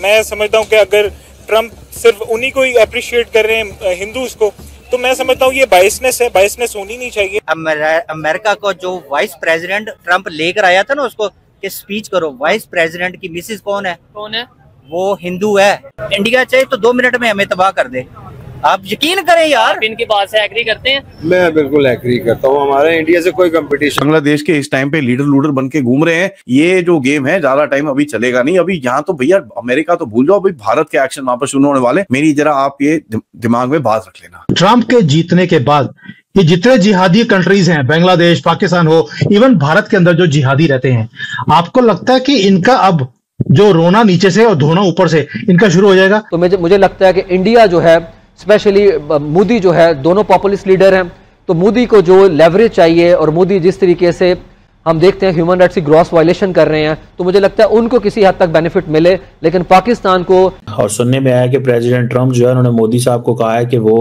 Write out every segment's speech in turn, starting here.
मैं समझता हूँ कि अगर ट्रंप सिर्फ उन्हीं को ही अप्रिशिएट कर रहे हैं हिंदूज को, तो मैं समझता हूँ ये बायसनेस है, बायसनेस होनी नहीं चाहिए। अमेरिका को जो वाइस प्रेसिडेंट ट्रंप लेकर आया था ना, उसको कि स्पीच करो, वाइस प्रेसिडेंट की मिसेज कौन है? वो हिंदू है। इंडिया चाहे तो 2 मिनट में हमें तबाह कर दे। आप यकीन करें यार। आप इनकी बात से एग्री करते हैं? मैं बिल्कुल एग्री करता हूँ। हमारे इंडिया से कोई कंपटीशन। बांग्लादेश के इस टाइम पे लीडर लूडर बन के घूम रहे हैं। ये जो गेम है ज्यादा टाइम अभी चलेगा नहीं। अभी यहाँ तो भैया अमेरिका तो भूल जाओ, अभी भारत के एक्शन वहां पर शुरू होने वाले। मेरी जरा आप ये दिमाग में बात रख लेना। ट्रंप के जीतने के बाद ये जितने जिहादी कंट्रीज हैं, बांग्लादेश, पाकिस्तान हो, इवन भारत के अंदर जो जिहादी रहते हैं, आपको लगता है कि इनका अब जो रोना नीचे से और धोना ऊपर से इनका शुरू हो जाएगा? तो मुझे लगता है कि इंडिया जो है, स्पेशली मोदी जो है, दोनों पॉपुलिस्ट लीडर हैं, तो मोदी को जो लेवरेज चाहिए, और मोदी जिस तरीके से हम देखते हैं ह्यूमन राइट्स की ग्रॉस वायलेशन कर रहे हैं, तो मुझे लगता है उनको किसी हद तक बेनिफिट मिले, लेकिन पाकिस्तान को। और सुनने में आया कि प्रेसिडेंट ट्रंप जो है, उन्होंने मोदी साहब को कहा है कि वो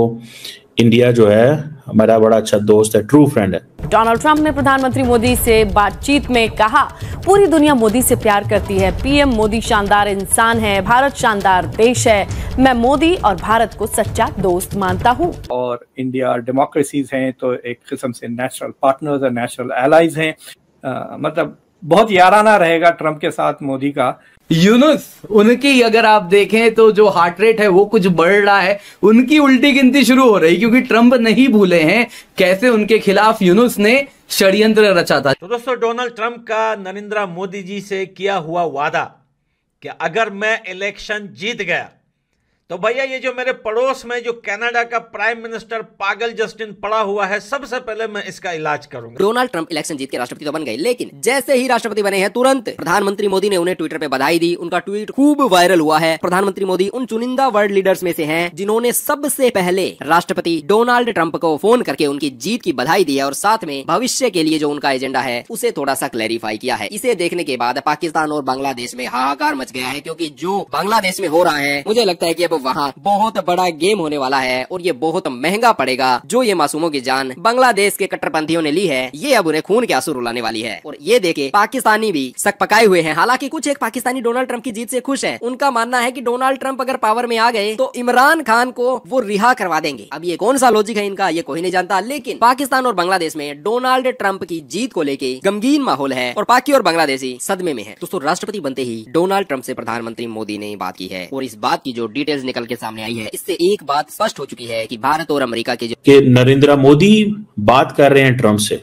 इंडिया जो है हमारा बड़ा अच्छा दोस्त है, ट्रू फ्रेंड है। डोनाल्ड ट्रंप ने प्रधानमंत्री मोदी से बातचीत में कहा, पूरी दुनिया मोदी से प्यार करती है। पीएम मोदी शानदार इंसान है, भारत शानदार देश है। मैं मोदी और भारत को सच्चा दोस्त मानता हूँ। और इंडिया डेमोक्रेसीज हैं तो एक किस्म से नेचुरल पार्टनर्स और नेचुरल एलाइज हैं। मतलब बहुत याराना रहेगा ट्रंप के साथ मोदी का। यूनुस, उनकी अगर आप देखें तो जो हार्ट रेट है वो कुछ बढ़ रहा है, उनकी उल्टी गिनती शुरू हो रही, क्योंकि ट्रंप नहीं भूले हैं कैसे उनके खिलाफ यूनुस ने षड्यंत्र रचा था। तो दोस्तों, डोनाल्ड ट्रंप का नरेंद्र मोदी जी से किया हुआ वादा कि अगर मैं इलेक्शन जीत गया तो भैया ये जो मेरे पड़ोस में जो कनाडा का प्राइम मिनिस्टर पागल जस्टिन पड़ा हुआ है, सबसे पहले मैं इसका इलाज करूंगा। डोनाल्ड ट्रंप इलेक्शन जीत के राष्ट्रपति तो बन गए, लेकिन जैसे ही राष्ट्रपति बने हैं तुरंत प्रधानमंत्री मोदी ने उन्हें ट्विटर पे बधाई दी। उनका ट्वीट खूब वायरल हुआ है। प्रधानमंत्री मोदी उन चुनिंदा वर्ल्ड लीडर्स में से हैं जिन्होंने सबसे पहले राष्ट्रपति डोनाल्ड ट्रंप को फोन करके उनकी जीत की बधाई दी है, और साथ में भविष्य के लिए जो उनका एजेंडा है उसे थोड़ा सा क्लैरिफाई किया है। इसे देखने के बाद पाकिस्तान और बांग्लादेश में हाहाकार मच गया है, क्योंकि जो बांग्लादेश में हो रहा है, मुझे लगता है कि अब वहाँ बहुत बड़ा गेम होने वाला है, और ये बहुत महंगा पड़ेगा। जो ये मासूमों की जान बांग्लादेश के कट्टरपंथियों ने ली है, ये अब उन्हें खून के आंसू रुलाने वाली है। और ये देखे पाकिस्तानी भी सक पकाए हुए हैं। हालांकि कुछ एक पाकिस्तानी डोनाल्ड ट्रंप की जीत से खुश हैं। उनका मानना है कि डोनाल्ड ट्रंप अगर पावर में आ गए तो इमरान खान को वो रिहा करवा देंगे। अब ये कौन सा लॉजिक है इनका, ये कोई नहीं जानता, लेकिन पाकिस्तान और बांग्लादेश में डोनाल्ड ट्रंप की जीत को लेके गमगीन माहौल है, और पाकि और बांग्लादेशी सदमे में है। दोस्तों, राष्ट्रपति बनते ही डोनाल्ड ट्रंप से प्रधानमंत्री मोदी ने बात की है, और इस बात की जो डिटेल्स निकल के सामने आई है, इससे एक बात स्पष्ट हो चुकी है कि भारत और अमेरिका के नरेंद्र मोदी बात कर रहे हैं ट्रंप से,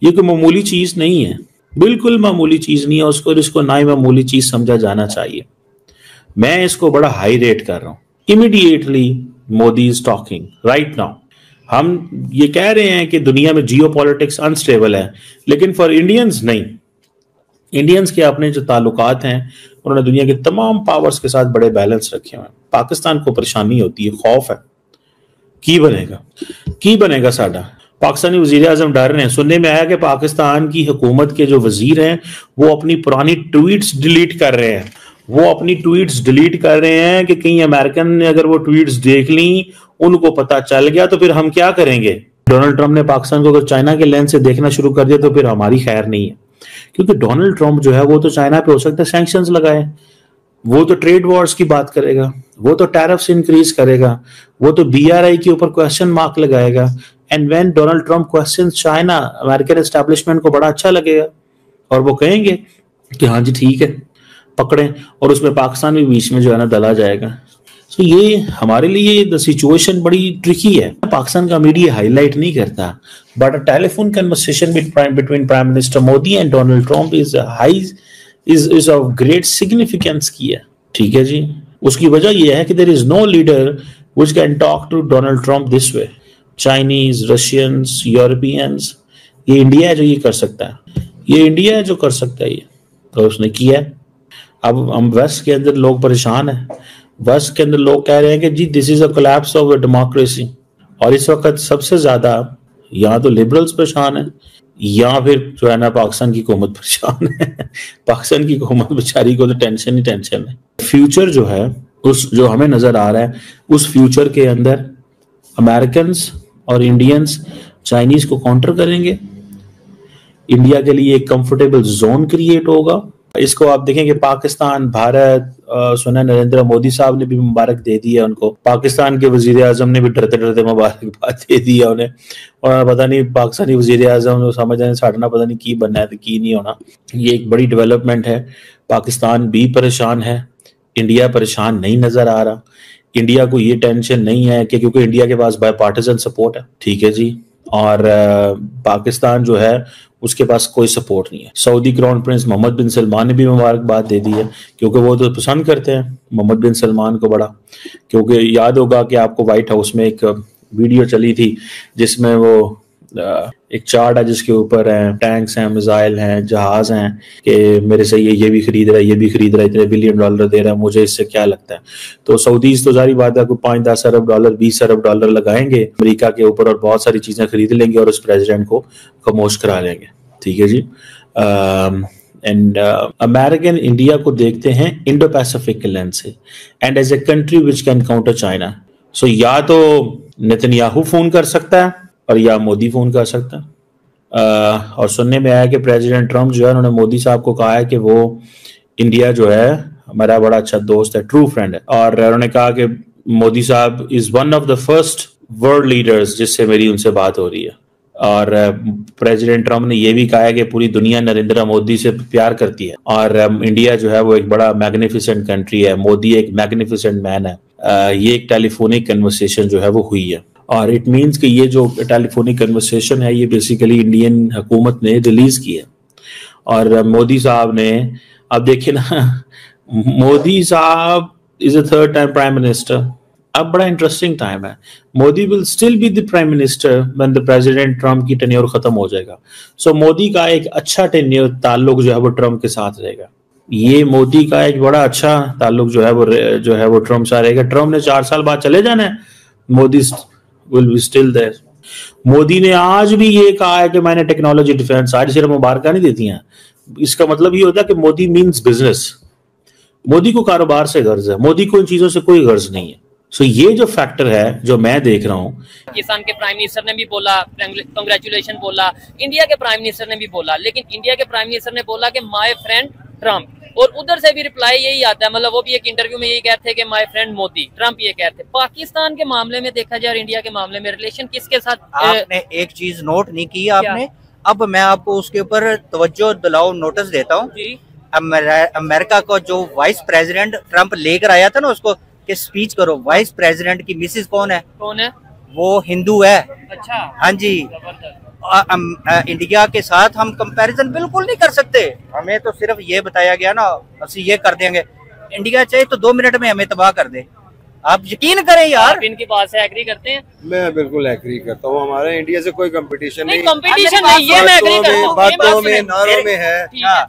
ये कोई मामूली चीज नहीं है, बिल्कुल मामूली चीज नहीं है। इसको ना ही मामूली चीज समझा जाना चाहिए। मैं इसको बड़ा हाई रेट कर रहा हूं। Immediately Modi is talking right now. हम ये कह रहे हैं कि दुनिया में जियोपॉलिटिक्स अनस्टेबल है, लेकिन फॉर इंडियंस नहीं। इंडियंस के अपने जो ताल्लुकात हैं, उन्होंने दुनिया के तमाम पावर्स के साथ बड़े बैलेंस रखे हुए हैं। पाकिस्तान को परेशानी होती है, खौफ है, की बनेगा साडा। पाकिस्तानी वजीर आजम डर रहे हैं। सुनने में आया कि पाकिस्तान की हुकूमत के जो वजीर हैं वो अपनी पुरानी ट्वीट्स डिलीट कर रहे हैं। कि कहीं अमेरिकन ने अगर वो ट्वीट्स देख ली, उनको पता चल गया तो फिर हम क्या करेंगे। डोनाल्ड ट्रंप ने पाकिस्तान को अगर चाइना के लेंस से देखना शुरू कर दिया तो फिर हमारी खैर नहीं है, क्योंकि डोनाल्ड ट्रंप जो है वो तो चाइना पे हो सकता है सैंक्शंस लगाए, वो तो ट्रेड वॉर्स की बात करेगा, वो तो टैरिफ्स इंक्रीज करेगा, वो तो BRI के ऊपर क्वेश्चन मार्क लगाएगा। And when Donald Trump question China, American establishment को बड़ा अच्छा लगेगा, और वो कहेंगे कि हाँ जी ठीक है पकड़ें, और उसमें पाकिस्तान भी बीच में जो है ना दला जाएगा। तो ये हमारे लिए द सिचुएशन बड़ी ट्रिकी है। पाकिस्तान का मीडिया हाईलाइट नहीं करता, but a telephone conversation between prime minister Modi and Donald Trump is of great significance की है। ठीक है जी, उसकी वजह यह है कि there is no leader which can talk to Donald Trump this way. Chinese, Russians, Europeans, ये इंडिया है जो ये कर सकता है, ये तो उसने किया है। अब हम वेस्ट के अंदर लोग परेशान हैं। वेस्ट के अंदर लोग कह रहे हैं कि जी this is a collapse of democracy, और इस वक्त सबसे ज्यादा या तो लिबरल्स परेशान है, या फिर जो है ना पाकिस्तान की हुकूमत परेशान है। पाकिस्तान की हुकूमत बेचारी को तो टेंशन ही टेंशन है। फ्यूचर जो है उस जो हमें नजर आ रहा है, उस फ्यूचर के अंदर अमेरिकन्स और इंडियंस चाइनीज को काउंटर करेंगे। इंडिया के लिए एक कंफर्टेबल जोन क्रिएट होगा, इसको आप देखेंगे पाकिस्तान, भारत, सुना नरेंद्र मोदी साहब ने भी मुबारक दे दी है उनको, पाकिस्तान के वजीर आजम ने भी डरते डरते मुबारकबाद दे दी है उन्हें, और पता नहीं पाकिस्तानी वजीर आजम समझ रहे साढ़ना पता नहीं की बनना है तो की नहीं होना। ये एक बड़ी डेवलपमेंट है। पाकिस्तान भी परेशान है, इंडिया परेशान नहीं नजर आ रहा। इंडिया को ये टेंशन नहीं है कि क्योंकि इंडिया के पास बायपार्टिजन सपोर्ट है, ठीक है जी, और पाकिस्तान जो है उसके पास कोई सपोर्ट नहीं है। सऊदी क्राउन प्रिंस मोहम्मद बिन सलमान ने भी मुबारकबाद दे दी है, क्योंकि वो तो पसंद करते हैं मोहम्मद बिन सलमान को बड़ा, क्योंकि याद होगा कि आपको व्हाइट हाउस में एक वीडियो चली थी जिसमें वो एक चार्ट है जिसके ऊपर है टैंक्स हैं, मिसाइल हैं, जहाज हैं, कि मेरे से ये भी खरीद रहा है, ये भी खरीद रहा है, इतने $1 बिलियन दे रहा है, मुझे इससे क्या लगता है। तो सऊदीज तो जारी बात है, कोई 5-10 अरब डॉलर, 20 अरब डॉलर लगाएंगे अमेरिका के ऊपर और बहुत सारी चीजें खरीद लेंगे और उस प्रेसिडेंट को खामोश करा लेंगे, ठीक है जी। एंड अमेरिकन इंडिया को देखते हैं इंडो पैसिफिक के लेंस से, and as a country which can counter China. So या तो नेतन्याहू फोन कर सकता है और या मोदी फोन कर सकता है। और सुनने में आया कि प्रेसिडेंट ट्रम्प जो है उन्होंने मोदी साहब को कहा है कि वो इंडिया जो है हमारा बड़ा अच्छा दोस्त है, ट्रू फ्रेंड है, और उन्होंने कहा कि मोदी साहब is one of the first world leaders जिससे मेरी उनसे बात हो रही है। और प्रेसिडेंट ट्रम्प ने यह भी कहा है कि पूरी दुनिया नरेंद्र मोदी से प्यार करती है और इंडिया जो है वो एक बड़ा मैग्निफिसेंट कंट्री है, मोदी एक मैग्निफिसेंट मैन है। ये एक टेलीफोनिक कन्वर्सेशन जो है वो हुई है, और इट मीन्स कि ये जो टेलीफोनिक कन्वर्सेशन है ये बेसिकली इंडियन हुकूमत ने रिलीज की है। और मोदी साहब ने, अब देखिए ना, मोदी साहब is a third time prime minister. अब बड़ा इंटरेस्टिंग टाइम है, Modi will still be the prime minister when the president Trump की टेन्योर खत्म हो जाएगा। सो मोदी का एक अच्छा टेन्योर ताल्लुक जो है वो ट्रम्प के साथ रहेगा। ये मोदी का एक बड़ा अच्छा ताल्लुक जो है वो ट्रम्प से रहेगा। ट्रम्प ने 4 साल बाद चले जाना है, Modi will be still there। Modi ने आज भी ये कहा है कि मैंने टेक्नोलॉजी डिफेंस, आज सिर्फ मुबारक नहीं देती हैं, इसका मतलब ये होता है कि मोदी मीन्स बिजनेस। मोदी को कारोबार से गर्ज है, मोदी को इन चीजों से कोई गर्ज नहीं है। सो ये जो फैक्टर है जो मैं देख रहा हूँ, पाकिस्तान के प्राइम मिनिस्टर ने भी बोला, कांग्रेचुलेशन बोला, इंडिया के प्राइम मिनिस्टर ने भी बोला, लेकिन इंडिया के प्राइम मिनिस्टर ने बोला कि माय फ्रेंड ट्रम्प, और उधर से भी रिप्लाई यही आता है, मतलब वो भी एक इंटरव्यू में यही कहते हैं कि माय फ्रेंड मोदी, ट्रम्प ये कहते हैं। पाकिस्तान के मामले में देखा जाए और इंडिया के मामले में रिलेशन किसके साथ? आपने एक चीज नोट नहीं की आपने, अब मैं आपको उसके ऊपर तवज्जो दिलाओ, नोटिस देता हूँ। अमेरिका को जो वाइस प्रेसिडेंट ट्रम्प लेकर आया था ना उसको कि स्पीच करो, वाइस प्रेसिडेंट की मिसेज कौन है? वो हिंदू है। अच्छा, हाँ जी। इंडिया के साथ हम कंपैरिजन बिल्कुल नहीं कर सकते, हमें तो सिर्फ ये बताया गया ना ਅਸੀਂ ये कर देंगे, इंडिया चाहे तो 2 मिनट में हमें तबाह कर दे। आप यकीन करें यार, आप इनकी बात से एग्री करते हैं? मैं बिल्कुल एग्री करता हूँ, हमारा इंडिया से कोई कंपटीशन नहीं, कंपटीशन नहीं, ये मैं एग्री करता हूँ। बातों में, नारों में है,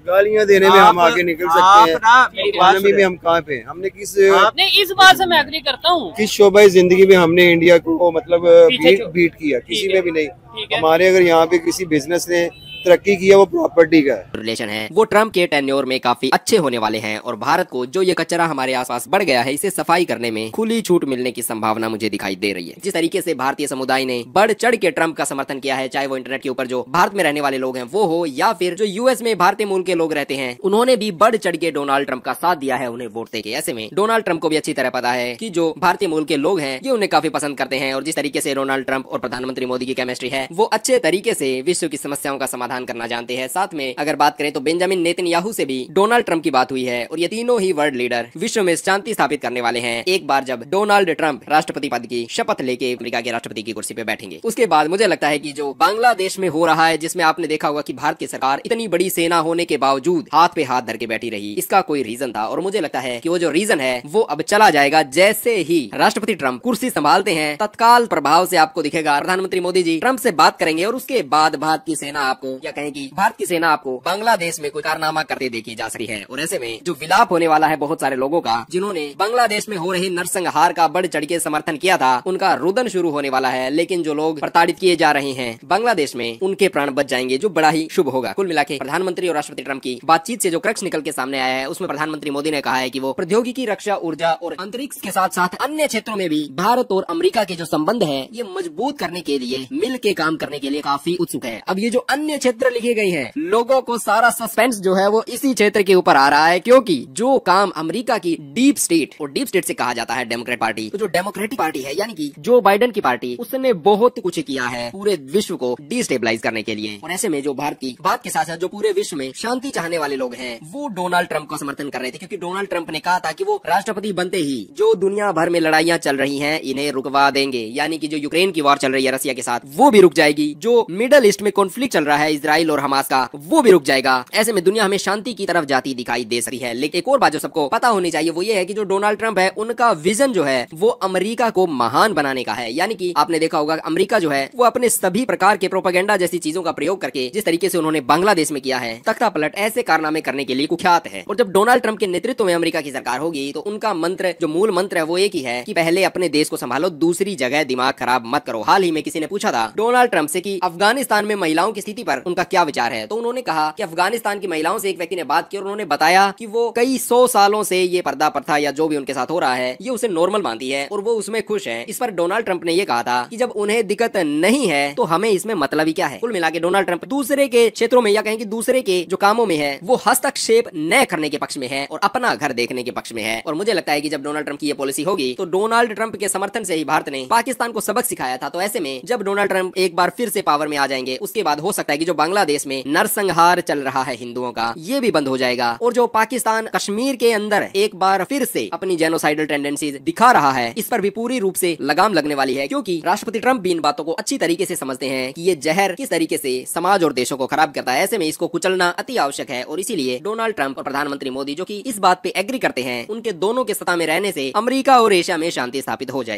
गालियाँ देने में हम आगे निकल सकते हैं, इकोनॉमी में हम कहाँ पे, हमने किस, नहीं इस बात से मैं एग्री करता हूँ, किस शोबा जिंदगी में हमने इंडिया को मतलब बीट किया, किसी में भी नहीं। हमारे अगर यहाँ पे किसी बिजनेस ने तरक्की किया वो प्रॉपर्टी का रिलेशन है, वो ट्रम्प के टेन्योर में काफी अच्छे होने वाले हैं, और भारत को जो ये कचरा हमारे आसपास बढ़ गया है इसे सफाई करने में खुली छूट मिलने की संभावना मुझे दिखाई दे रही है। जिस तरीके से भारतीय समुदाय ने बढ़ चढ़ के ट्रम्प का समर्थन किया है, चाहे वो इंटरनेट के ऊपर जो भारत में रहने वाले लोग हैं वो हो, या फिर जो यूएस में भारतीय मूल के लोग रहते हैं, उन्होंने भी बढ़ चढ़ के डोनाल्ड ट्रम्प का साथ दिया है उन्हें वोट देके। ऐसे में डोनाल्ड ट्रम्प को भी अच्छी तरह पता है कि जो भारतीय मूल के लोग हैं ये उन्हें काफी पसंद करते हैं, और जिस तरीके से डोनाल्ड ट्रम्प और प्रधानमंत्री मोदी की केमिस्ट्री है वो अच्छे तरीके से विश्व की समस्याओं का समाधान करना जानते हैं। साथ में अगर बात करें तो बेंजामिन नेतन्याहू से भी डोनाल्ड ट्रम्प की बात हुई है, और ये तीनों ही वर्ल्ड लीडर विश्व में शांति स्थापित करने वाले हैं एक बार जब डोनाल्ड ट्रम्प राष्ट्रपति पद की शपथ लेके अमेरिका के राष्ट्रपति की कुर्सी पे बैठेंगे। उसके बाद मुझे लगता है कि जो बांग्लादेश में हो रहा है, जिसमें आपने देखा होगा कि भारत की सरकार इतनी बड़ी सेना होने के बावजूद हाथ पे हाथ धर के बैठी रही, इसका कोई रीजन था, और मुझे लगता है कि वो जो रीजन है वो अब चला जाएगा। जैसे ही राष्ट्रपति ट्रम्प कुर्सी संभालते हैं तत्काल प्रभाव से आपको दिखेगा प्रधानमंत्री मोदी जी ट्रम्प से बात करेंगे, और उसके बाद भारत की सेना आपको, या कहें कि भारत की सेना आपको बांग्लादेश में कोई कारनामा करते देखी जा सकती है। और ऐसे में जो विलाप होने वाला है बहुत सारे लोगों का जिन्होंने बांग्लादेश में हो रहे नरसंहार का बढ़ चढ़ के समर्थन किया था, उनका रुदन शुरू होने वाला है। लेकिन जो लोग प्रताड़ित किए जा रहे हैं बांग्लादेश में, उनके प्राण बच जाएंगे, जो बड़ा ही शुभ होगा। कुल मिलाके प्रधानमंत्री और राष्ट्रपति ट्रम्प की बातचीत से जो क्रक्स निकल के सामने आया है उसमें प्रधानमंत्री मोदी ने कहा है कि वो प्रौद्योगिकी, रक्षा, ऊर्जा और अंतरिक्ष के साथ साथ अन्य क्षेत्रों में भी भारत और अमेरिका के जो संबंध है ये मजबूत करने के लिए, मिल के काम करने के लिए काफी उत्सुक है। अब ये जो अन्य क्षेत्र चित्र लिखे गए हैं। लोगों को सारा सस्पेंस जो है वो इसी क्षेत्र के ऊपर आ रहा है, क्योंकि जो काम अमेरिका की डीप स्टेट, और डीप स्टेट से कहा जाता है डेमोक्रेट पार्टी, तो जो डेमोक्रेटिक पार्टी है यानी कि जो बाइडेन की पार्टी, उसने बहुत कुछ किया है पूरे विश्व को डिस्टेबलाइज करने के लिए। और ऐसे में जो भारत के साथ साथ जो पूरे विश्व में शांति चाहने वाले लोग हैं वो डोनाल्ड ट्रंप का समर्थन कर रहे थे, क्योंकि डोनाल्ड ट्रंप ने कहा था कि वो राष्ट्रपति बनते ही जो दुनिया भर में लड़ाइयाँ चल रही हैं इन्हें रुकवा देंगे, यानी कि जो यूक्रेन की वॉर चल रही है रसिया के साथ वो भी रुक जाएगी, जो मिडल ईस्ट में कॉन्फ्लिक्ट चल रहा है इजराइल और हमास का वो भी रुक जाएगा। ऐसे में दुनिया हमें शांति की तरफ जाती दिखाई दे सकती है। लेकिन एक और बात जो सबको पता होनी चाहिए वो ये है कि जो डोनाल्ड ट्रंप है उनका विजन जो है वो अमेरिका को महान बनाने का है। यानी कि आपने देखा होगा अमेरिका जो है वो अपने सभी प्रकार के प्रोपेगेंडा जैसी चीजों का प्रयोग करके, जिस तरीके से उन्होंने बांग्लादेश में किया है, तख्ता पलट ऐसे कारनामे करने के लिए कुख्यात है। और जब डोनाल्ड ट्रंप के नेतृत्व में अमेरिका की सरकार होगी तो उनका मंत्र, जो मूल मंत्र है वो एक ही है कि पहले अपने देश को संभालो, दूसरी जगह दिमाग खराब मत करो। हाल ही में किसी ने पूछा था डोनाल्ड ट्रंप से कि अफगानिस्तान में महिलाओं की स्थिति पर उनका क्या विचार है, तो उन्होंने कहा कि अफगानिस्तान की महिलाओं से एक व्यक्ति ने बात की और उन्होंने बताया कि वो कई 100 सालों से ये पर्दा प्रथा या जो भी उनके साथ हो रहा है ये उसे नॉर्मल मानती है और वो उसमें खुश है। इस पर डोनाल्ड ट्रंप ने ये कहा था कि जब उन्हें दिक्कत नहीं है तो हमें इसमें मतलब ही क्या है। कुल मिला के डोनाल्ड ट्रंप दूसरे के क्षेत्रों में या कहें कि दूसरे के जो कामों में है वो हस्तक्षेप न करने के पक्ष में है और अपना घर देखने के पक्ष में है। और मुझे लगता है कि जब डोनाल्ड ट्रंप की ये पॉलिसी होगी तो डोनाल्ड ट्रंप के समर्थन से ही भारत ने पाकिस्तान को सबक सिखाया था। तो ऐसे में जब डोनाल्ड ट्रंप एक बार फिर से पावर में आ जाएंगे उसके बाद हो सकता है कि जो बांग्लादेश में नरसंहार चल रहा है हिंदुओं का ये भी बंद हो जाएगा। और जो पाकिस्तान कश्मीर के अंदर एक बार फिर से अपनी जेनोसाइडल टेंडेंसीज दिखा रहा है इस पर भी पूरी रूप से लगाम लगने वाली है, क्योंकि राष्ट्रपति ट्रंप भी इन बातों को अच्छी तरीके से समझते हैं कि ये जहर किस तरीके से समाज और देशों को खराब करता है। ऐसे में इसको कुचलना अति आवश्यक है और इसीलिए डोनाल्ड ट्रंप और प्रधानमंत्री मोदी जो कि इस बात पे एग्री करते हैं, उनके दोनों के सत्ता में रहने से अमेरिका और एशिया में शांति स्थापित हो जाएगी।